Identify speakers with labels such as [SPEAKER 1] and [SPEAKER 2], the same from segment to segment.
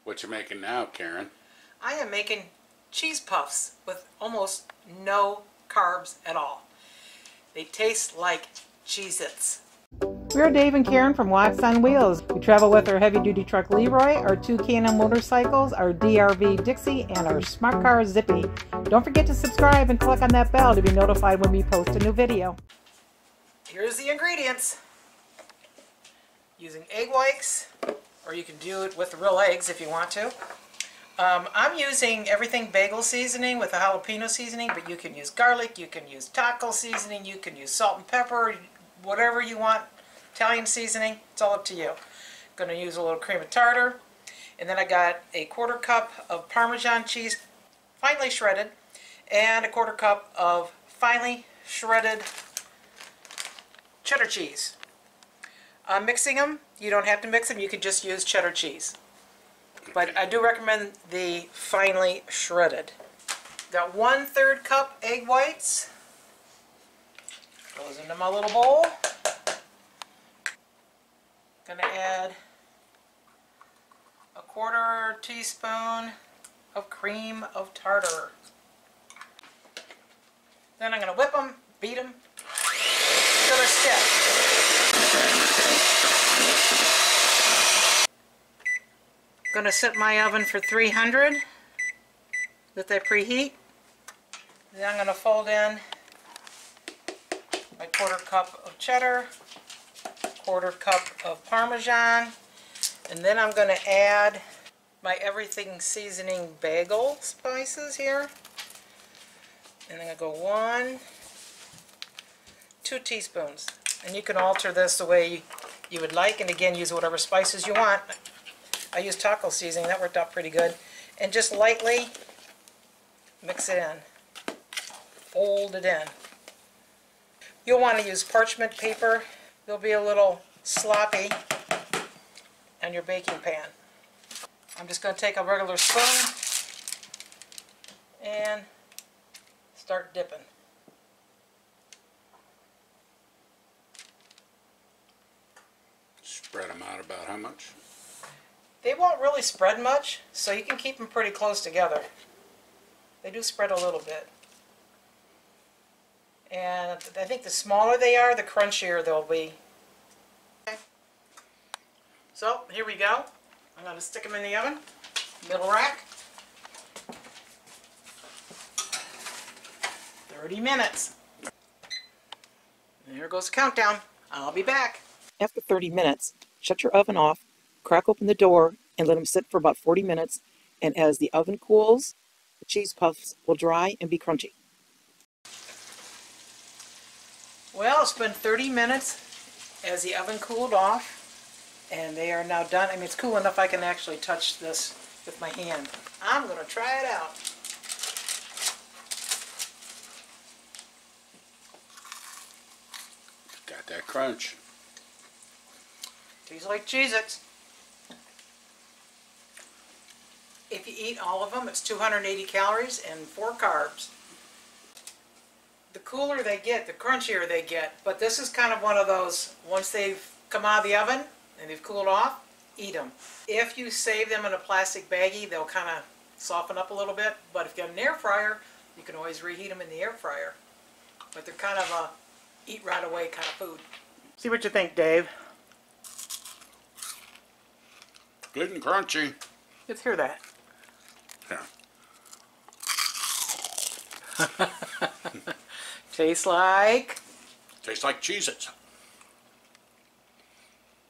[SPEAKER 1] What you making now, Karen?
[SPEAKER 2] I am making cheese puffs with almost no carbs at all. They taste like Cheez-Its. We're Dave and Karen from Wax on Wheels. We travel with our heavy-duty truck Leroy, our 2 Can-Am motorcycles, our DRV Dixie, and our smart car Zippy. Don't forget to subscribe and click on that bell to be notified when we post a new video. Here's the ingredients. Using egg whites, or you can do it with real eggs if you want to. I'm using everything bagel seasoning with a jalapeno seasoning, but you can use garlic, you can use taco seasoning, you can use salt and pepper, whatever you want. Italian seasoning, it's all up to you. I'm going to use a little cream of tartar, and then I got a 1/4 cup of Parmesan cheese, finely shredded, and a 1/4 cup of finely shredded cheddar cheese. I'm mixing them. You don't have to mix them, you could just use cheddar cheese. But I do recommend the finely shredded. Got 1/3 cup egg whites. Goes into my little bowl. Gonna add a 1/4 teaspoon of cream of tartar. Then I'm gonna whip them, beat them till they're stiff. Gonna set my oven for 300. Let that preheat. Then I'm gonna fold in my 1/4 cup of cheddar, 1/4 cup of Parmesan, and then I'm going to add my everything seasoning bagel spices here. And I'm going to go 1, 2 teaspoons. And you can alter this the way you would like, and again use whatever spices you want. I use taco seasoning, that worked out pretty good. And just lightly mix it in. Fold it in. You'll want to use parchment paper. They'll be a little sloppy on your baking pan. I'm just going to take a regular spoon and start dipping.
[SPEAKER 1] Spread them out about how much?
[SPEAKER 2] They won't really spread much, so you can keep them pretty close together. They do spread a little bit. And I think the smaller they are, the crunchier they'll be. Okay. So, here we go. I'm going to stick them in the oven, middle rack. 30 minutes. And here goes the countdown. I'll be back. After 30 minutes, shut your oven off, crack open the door, and let them sit for about 40 minutes. And as the oven cools, the cheese puffs will dry and be crunchy. Well, it's been 30 minutes as the oven cooled off, and they are now done. I mean, it's cool enough I can actually touch this with my hand. I'm going to try it out.
[SPEAKER 1] Got that crunch.
[SPEAKER 2] Tastes like Cheez-Its. If you eat all of them, it's 280 calories and 4 carbs. The cooler they get, the crunchier they get. But this is kind of one of those, once they've come out of the oven and they've cooled off, eat them. If you save them in a plastic baggie, they'll kind of soften up a little bit. But if you have an air fryer, you can always reheat them in the air fryer. But they're kind of a eat right away kind of food. See what you think, Dave.
[SPEAKER 1] Good and crunchy.
[SPEAKER 2] Let's hear that.
[SPEAKER 1] Yeah.
[SPEAKER 2] Tastes like?
[SPEAKER 1] Tastes like Cheez-Its.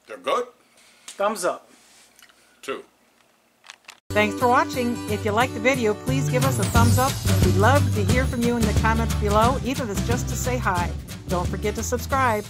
[SPEAKER 1] They're good.
[SPEAKER 2] Thumbs up.
[SPEAKER 1] 2.
[SPEAKER 2] Thanks for watching. If you liked the video, please give us a thumbs up. We'd love to hear from you in the comments below, even if it's just to say hi. Don't forget to subscribe.